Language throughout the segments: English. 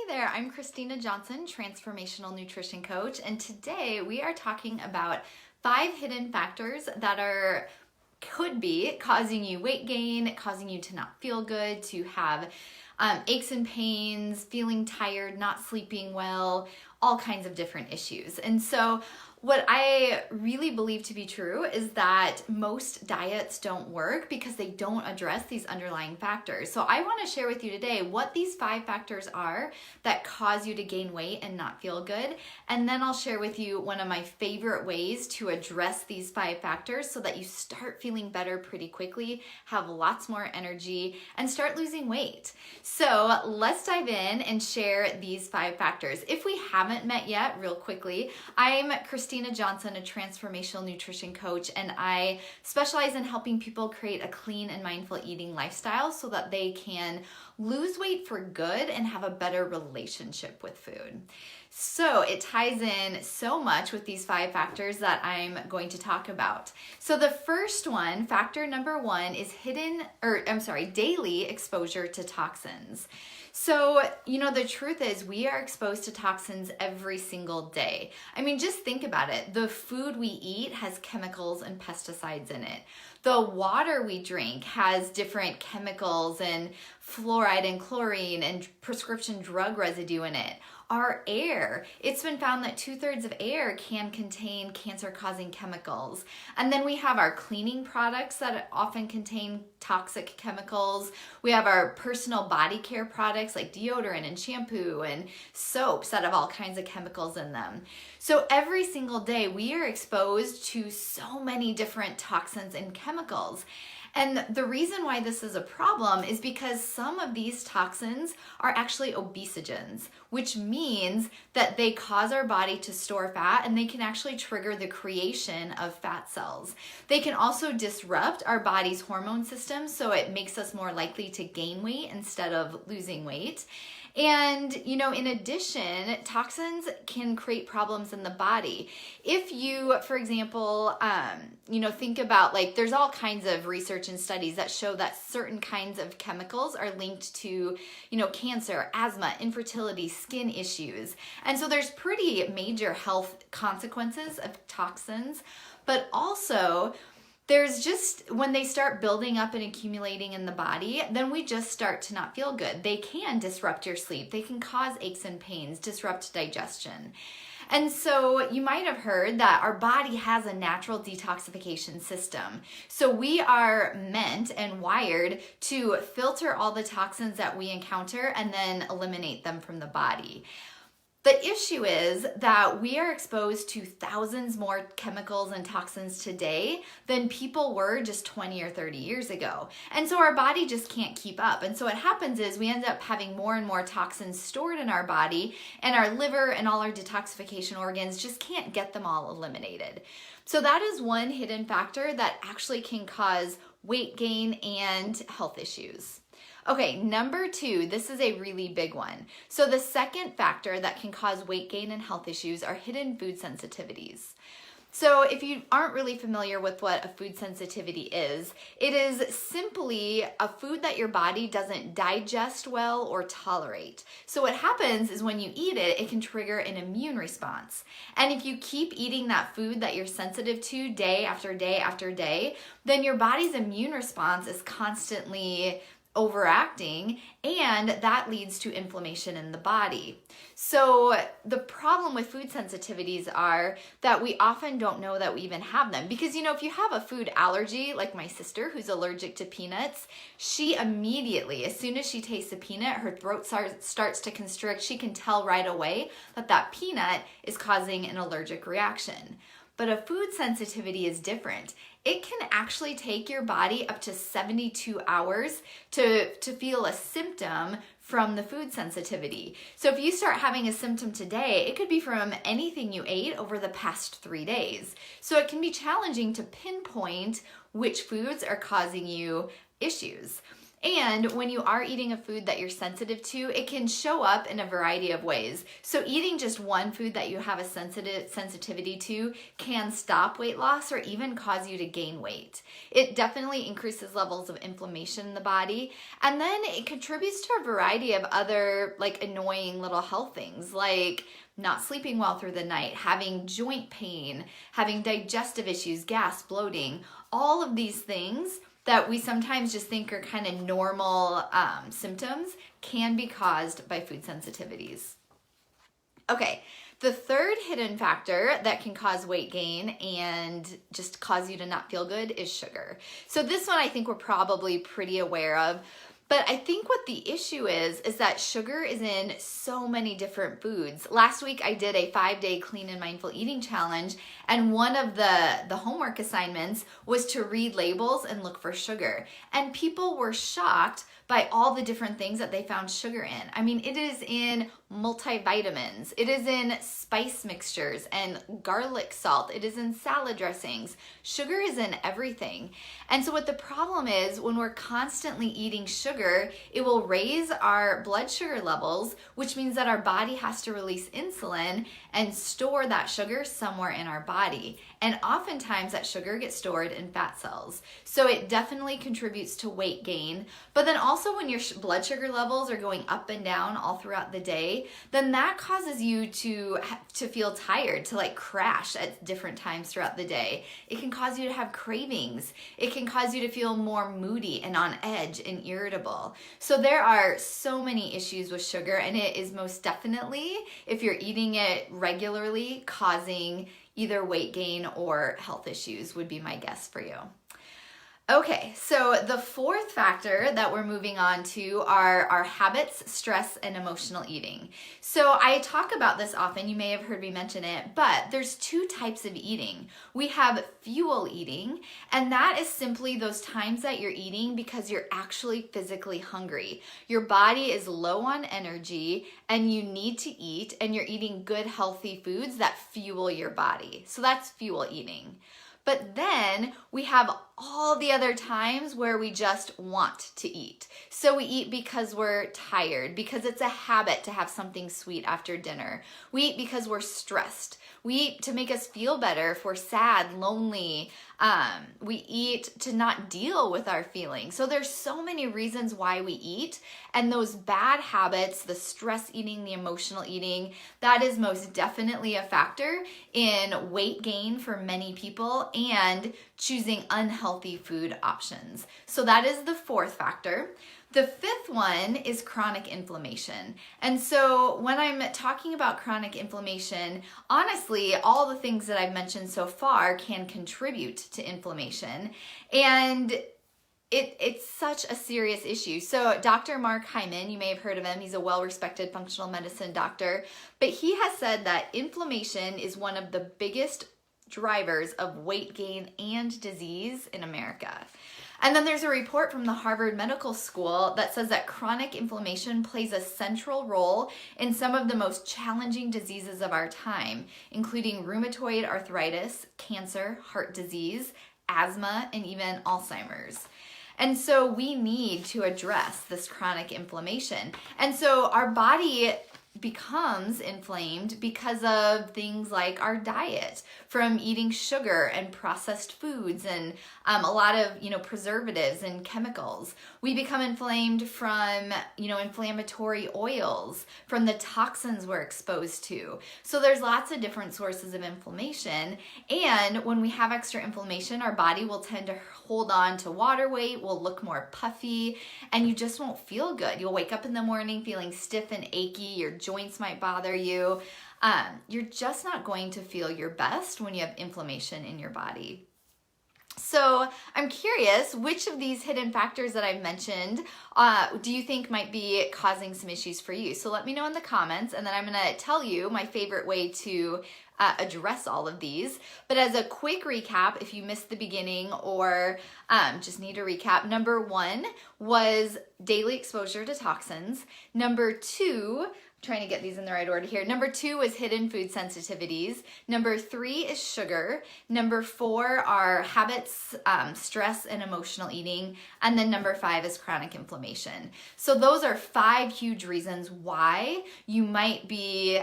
Hey there, I'm Christina Johnson, Transformational Nutrition Coach, and today we are talking about 5 hidden factors that could be causing you weight gain, causing you to not feel good, to have aches and pains, feeling tired, not sleeping well, all kinds of different issues. And so what I really believe to be true is that most diets don't work because they don't address these underlying factors. So I want to share with you today what these 5 factors are that cause you to gain weight and not feel good. And then I'll share with you one of my favorite ways to address these 5 factors so that you start feeling better pretty quickly, have lots more energy, and start losing weight. So let's dive in and share these 5 factors. If we haven't met yet, real quickly, I'm Christina Johnson, a transformational nutrition coach, and I specialize in helping people create a clean and mindful eating lifestyle so that they can lose weight for good and have a better relationship with food. So it ties in so much with these 5 factors that I'm going to talk about. So the first one, factor number 1, is daily exposure to toxins. So, the truth is we are exposed to toxins every single day. I mean, just think about it. The food we eat has chemicals and pesticides in it. The water we drink has different chemicals and fluoride and chlorine and prescription drug residue in it. Our air, it's been found that 2/3 of air can contain cancer-causing chemicals. And then we have our cleaning products that often contain toxic chemicals. We have our personal body care products like deodorant and shampoo and soaps that have all kinds of chemicals in them. So every single day we are exposed to so many different toxins and chemicals. And the reason why this is a problem is because some of these toxins are actually obesogens, which means that they cause our body to store fat and they can actually trigger the creation of fat cells. They can also disrupt our body's hormone system, so it makes us more likely to gain weight instead of losing weight. And, in addition, toxins can create problems in the body. If you, for example, think about there's all kinds of research and studies that show that certain kinds of chemicals are linked to, cancer, asthma, infertility, skin issues. And so there's pretty major health consequences of toxins, but also there's just, when they start building up and accumulating in the body, then we just start to not feel good. They can disrupt your sleep. They can cause aches and pains, disrupt digestion. And so you might have heard that our body has a natural detoxification system. So we are meant and wired to filter all the toxins that we encounter and then eliminate them from the body. The issue is that we are exposed to thousands more chemicals and toxins today than people were just 20 or 30 years ago. And so our body just can't keep up. And so what happens is we end up having more and more toxins stored in our body, and our liver and all our detoxification organs just can't get them all eliminated. So that is one hidden factor that actually can cause weight gain and health issues. Okay, number 2, this is a really big one. So the second factor that can cause weight gain and health issues are hidden food sensitivities. So if you aren't really familiar with what a food sensitivity is, it is simply a food that your body doesn't digest well or tolerate. So what happens is when you eat it, it can trigger an immune response. And if you keep eating that food that you're sensitive to day after day after day, then your body's immune response is constantly overacting, and that leads to inflammation in the body. So the problem with food sensitivities are that we often don't know that we even have them, because if you have a food allergy, like my sister who's allergic to peanuts, she immediately, as soon as she tastes a peanut, her throat starts to constrict. She can tell right away that peanut is causing an allergic reaction. But a food sensitivity is different. It can actually take your body up to 72 hours to feel a symptom from the food sensitivity. So if you start having a symptom today, it could be from anything you ate over the past 3 days. So it can be challenging to pinpoint which foods are causing you issues. And when you are eating a food that you're sensitive to, it can show up in a variety of ways. So eating just one food that you have a sensitivity to can stop weight loss or even cause you to gain weight. It definitely increases levels of inflammation in the body. And then it contributes to a variety of other like annoying little health things like not sleeping well through the night, having joint pain, having digestive issues, gas, bloating, all of these things that we sometimes just think are kind of normal symptoms can be caused by food sensitivities. Okay, the third hidden factor that can cause weight gain and just cause you to not feel good is sugar. So this one I think we're probably pretty aware of. But I think what the issue is that sugar is in so many different foods. Last week I did a 5-day clean and mindful eating challenge, and one of the homework assignments was to read labels and look for sugar. And people were shocked by all the different things that they found sugar in. I mean, it is in multivitamins, it is in spice mixtures and garlic salt, it is in salad dressings. Sugar is in everything. And so what the problem is, when we're constantly eating sugar, it will raise our blood sugar levels, which means that our body has to release insulin and store that sugar somewhere in our body. And oftentimes that sugar gets stored in fat cells. So it definitely contributes to weight gain. But then also when your blood sugar levels are going up and down all throughout the day, then that causes you to feel tired, to like crash at different times throughout the day. It can cause you to have cravings. It can cause you to feel more moody and on edge and irritable. So there are so many issues with sugar, and it is most definitely, if you're eating it regularly, causing either weight gain or health issues would be my guess for you. Okay, so the fourth factor that we're moving on to are our habits, stress, and emotional eating. So I talk about this often, you may have heard me mention it, but there's two types of eating. We have fuel eating, and that is simply those times that you're eating because you're actually physically hungry. Your body is low on energy and you need to eat, and you're eating good, healthy foods that fuel your body. So that's fuel eating. But then we have all the other times where we just want to eat. So we eat because we're tired, because it's a habit to have something sweet after dinner. We eat because we're stressed. We eat to make us feel better if we're sad, lonely. We eat to not deal with our feelings. So there's so many reasons why we eat, and those bad habits, the stress eating, the emotional eating, that is most definitely a factor in weight gain for many people and choosing unhealthy food options. So that is the fourth factor. The fifth one is chronic inflammation. And so when I'm talking about chronic inflammation, honestly, all the things that I've mentioned so far can contribute to inflammation. And it's such a serious issue. So Dr. Mark Hyman, you may have heard of him. He's a well-respected functional medicine doctor, but he has said that inflammation is one of the biggest drivers of weight gain and disease in America. And then there's a report from the Harvard Medical School that says that chronic inflammation plays a central role in some of the most challenging diseases of our time, including rheumatoid arthritis, cancer, heart disease, asthma, and even Alzheimer's. And so we need to address this chronic inflammation. And so our body becomes inflamed because of things like our diet, from eating sugar and processed foods and a lot of preservatives and chemicals. We become inflamed from inflammatory oils, from the toxins we're exposed to. So there's lots of different sources of inflammation, and when we have extra inflammation, our body will tend to hold on to water weight, will look more puffy, and you just won't feel good. You'll wake up in the morning feeling stiff and achy, your joints might bother you. You're just not going to feel your best when you have inflammation in your body. So I'm curious, which of these hidden factors that I've mentioned do you think might be causing some issues for you? So let me know in the comments, and then I'm going to tell you my favorite way to address all of these. But as a quick recap, if you missed the beginning or just need a recap, number 1 was daily exposure to toxins. Number 2, trying to get these in the right order here. Number 2 is hidden food sensitivities. Number 3 is sugar. Number 4 are habits, stress, and emotional eating. And then number 5 is chronic inflammation. So those are 5 huge reasons why you might be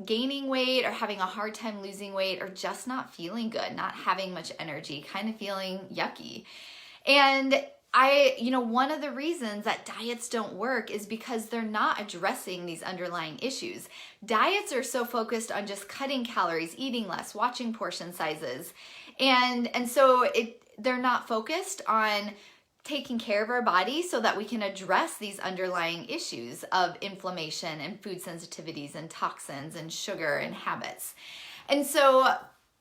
gaining weight or having a hard time losing weight or just not feeling good, not having much energy, kind of feeling yucky. And one of the reasons that diets don't work is because they're not addressing these underlying issues. Diets are so focused on just cutting calories, eating less, watching portion sizes. And so they're not focused on taking care of our body so that we can address these underlying issues of inflammation and food sensitivities and toxins and sugar and habits. And so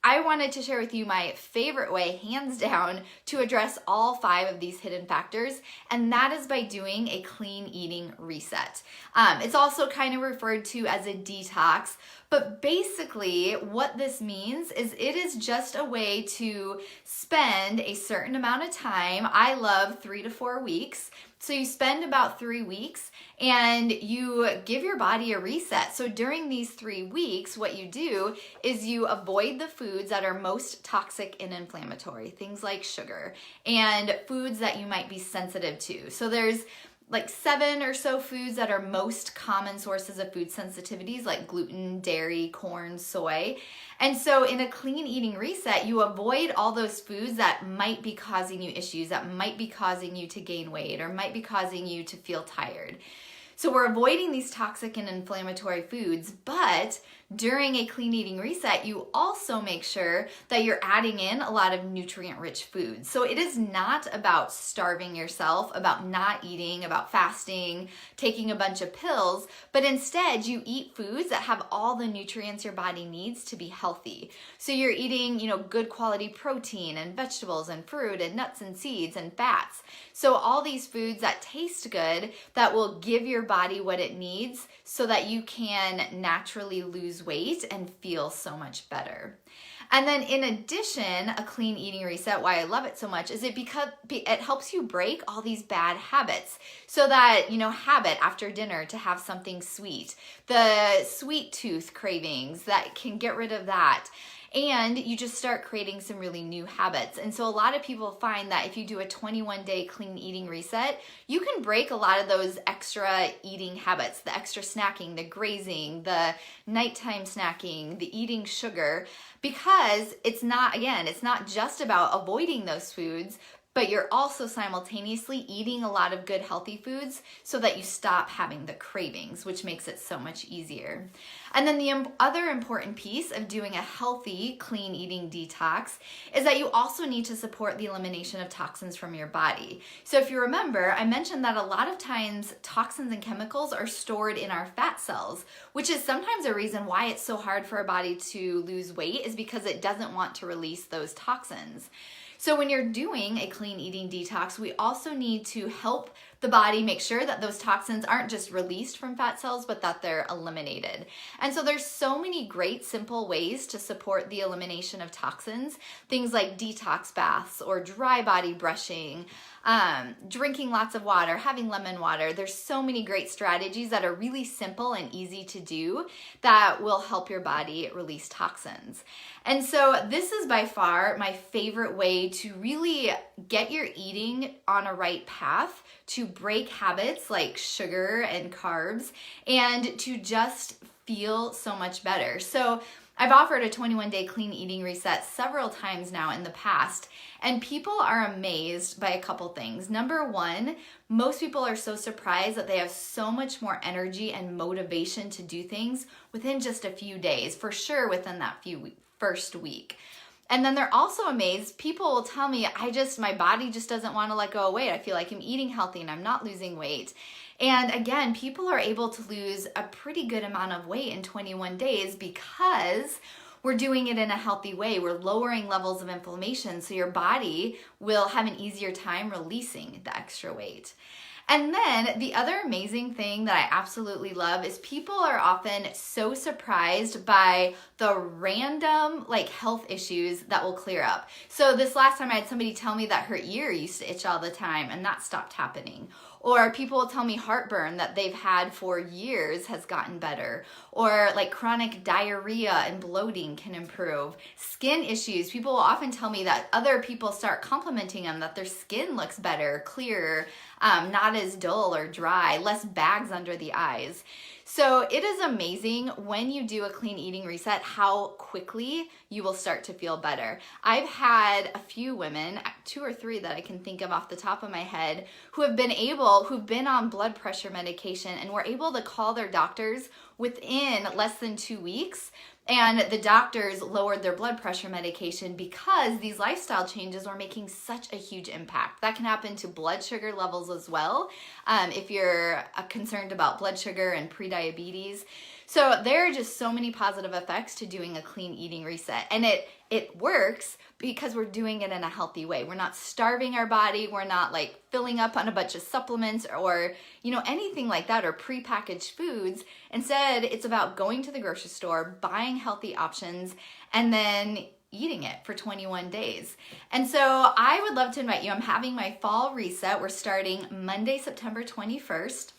I wanted to share with you my favorite way, hands down, to address all 5 of these hidden factors, and that is by doing a clean eating reset. It's also kind of referred to as a detox, but basically what this means is it is just a way to spend a certain amount of time. I love 3 to 4 weeks. So you spend about 3 weeks and you give your body a reset. So during these 3 weeks, what you do is you avoid the foods that are most toxic and inflammatory, things like sugar, and foods that you might be sensitive to. So there's like 7 or so foods that are most common sources of food sensitivities, like gluten, dairy, corn, soy. And so in a clean eating reset, you avoid all those foods that might be causing you issues, that might be causing you to gain weight, or might be causing you to feel tired. So we're avoiding these toxic and inflammatory foods, but during a clean eating reset, you also make sure that you're adding in a lot of nutrient-rich foods. So it is not about starving yourself, about not eating, about fasting, taking a bunch of pills, but instead you eat foods that have all the nutrients your body needs to be healthy. So you're eating, good quality protein and vegetables and fruit and nuts and seeds and fats. So all these foods that taste good, that will give your body what it needs so that you can naturally lose weight and feel so much better. And then in addition, a clean eating reset, why I love it so much, is it helps you break all these bad habits. So that, habit after dinner to have something sweet, the sweet tooth cravings, that can get rid of that. And you just start creating some really new habits. And so a lot of people find that if you do a 21-day clean eating reset, you can break a lot of those extra eating habits, the extra snacking, the grazing, the nighttime snacking, the eating sugar, because it's not just about avoiding those foods, but you're also simultaneously eating a lot of good healthy foods so that you stop having the cravings, which makes it so much easier. And then the other important piece of doing a healthy, clean eating detox is that you also need to support the elimination of toxins from your body. So if you remember, I mentioned that a lot of times toxins and chemicals are stored in our fat cells, which is sometimes a reason why it's so hard for our body to lose weight, is because it doesn't want to release those toxins. So when you're doing a clean eating detox, we also need to help the body make sure that those toxins aren't just released from fat cells, but that they're eliminated. And so there's so many great simple ways to support the elimination of toxins, things like detox baths or dry body brushing, drinking lots of water, having lemon water. There's so many great strategies that are really simple and easy to do that will help your body release toxins. And so this is by far my favorite way to really get your eating on a right path, to break habits like sugar and carbs, and to just feel so much better. So I've offered a 21-day clean eating reset several times now in the past, and people are amazed by a couple things. Number one, most people are so surprised that they have so much more energy and motivation to do things within just a few days, for sure within that first week. And then they're also amazed. People will tell me, my body just doesn't want to let go of weight. I feel like I'm eating healthy and I'm not losing weight. And again, people are able to lose a pretty good amount of weight in 21 days because we're doing it in a healthy way. We're lowering levels of inflammation, so your body will have an easier time releasing the extra weight. And then the other amazing thing that I absolutely love is people are often so surprised by the random like health issues that will clear up. So this last time I had somebody tell me that her ear used to itch all the time and that stopped happening. Or people will tell me heartburn that they've had for years has gotten better. Or like chronic diarrhea and bloating can improve. Skin issues, people will often tell me that other people start complimenting them that their skin looks better, clearer, not as dull or dry, less bags under the eyes. So it is amazing when you do a clean eating reset how quickly you will start to feel better. I've had a few women, 2 or 3 that I can think of off the top of my head, who've been on blood pressure medication and were able to call their doctors within less than 2 weeks. And the doctors lowered their blood pressure medication because these lifestyle changes were making such a huge impact. That can happen to blood sugar levels as well, if you're concerned about blood sugar and prediabetes. So there are just so many positive effects to doing a clean eating reset. And it works because we're doing it in a healthy way. We're not starving our body. We're not like filling up on a bunch of supplements or, anything like that, or prepackaged foods. Instead, it's about going to the grocery store, buying healthy options, and then eating it for 21 days. And so I would love to invite you. I'm having my fall reset. We're starting Monday, September 21st.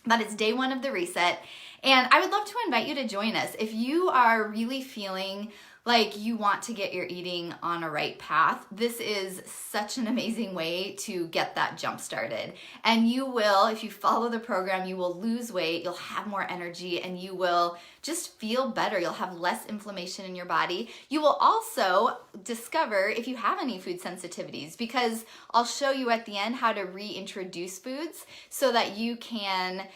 That is day 1 of the reset. And I would love to invite you to join us. If you are really feeling like you want to get your eating on a right path, this is such an amazing way to get that jump started. And you will, if you follow the program, you will lose weight, you'll have more energy, and you will just feel better. You'll have less inflammation in your body. You will also discover if you have any food sensitivities, because I'll show you at the end how to reintroduce foods so that you can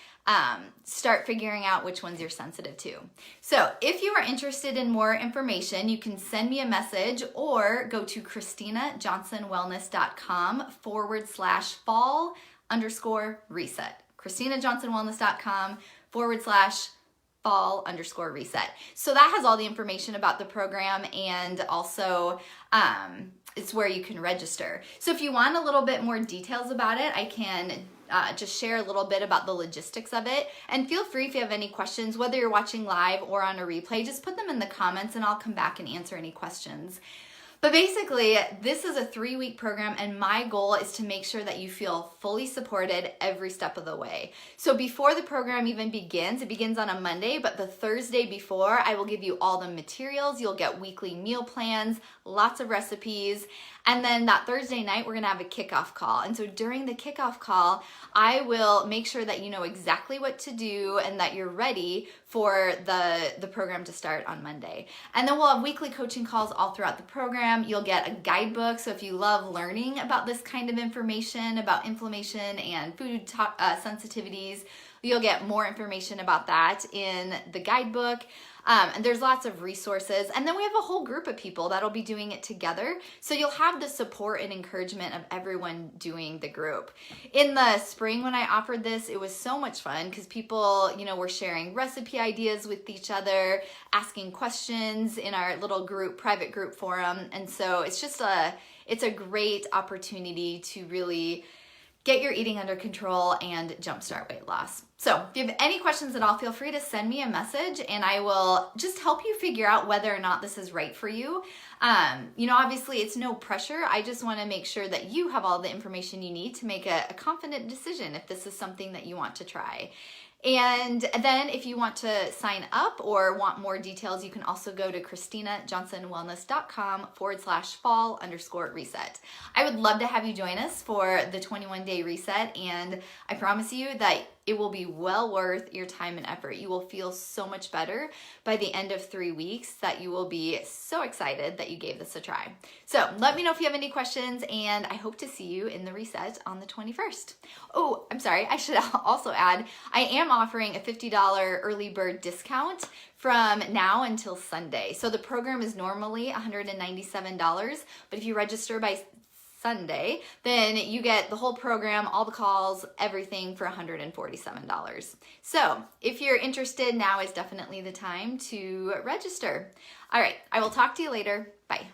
start figuring out which ones you're sensitive to. So if you are interested in more information, you can send me a message or go to ChristinaJohnsonWellness.com/fall_reset. ChristinaJohnsonWellness.com/fall_reset. So that has all the information about the program, and also it's where you can register. So if you want a little bit more details about it, I can just share a little bit about the logistics of it. And feel free, if you have any questions, whether you're watching live or on a replay, just put them in the comments and I'll come back and answer any questions. But basically, this is a 3-week program, and my goal is to make sure that you feel fully supported every step of the way. So before the program even begins, it begins on a Monday, but the Thursday before, I will give you all the materials. You'll get weekly meal plans, lots of recipes, and then that Thursday night, we're gonna have a kickoff call. And so during the kickoff call, I will make sure that you know exactly what to do and that you're ready for the program to start on Monday. And then we'll have weekly coaching calls all throughout the program. You'll get a guidebook. So if you love learning about this kind of information, about inflammation and food sensitivities, you'll get more information about that in the guidebook. And there's lots of resources. And then we have a whole group of people that'll be doing it together. So you'll have the support and encouragement of everyone doing the group. In the spring when I offered this, it was so much fun because people, were sharing recipe ideas with each other, asking questions in our little group, private group forum. And so it's a great opportunity to really get your eating under control and jumpstart weight loss. So if you have any questions at all, feel free to send me a message and I will just help you figure out whether or not this is right for you. Obviously it's no pressure. I just want to make sure that you have all the information you need to make a confident decision if this is something that you want to try. And then if you want to sign up or want more details, you can also go to ChristinaJohnsonWellness.com/fall_reset. I would love to have you join us for the 21-day reset, and I promise you that it will be well worth your time and effort. You will feel so much better by the end of 3 weeks that you will be so excited that you gave this a try. So let me know if you have any questions, and I hope to see you in the reset on the 21st. Oh, I'm sorry, I should also add, I am offering a $50 early bird discount from now until Sunday. So the program is normally $197, but if you register by Sunday, then you get the whole program, all the calls, everything for $147. So if you're interested, now is definitely the time to register. All right, I will talk to you later. Bye.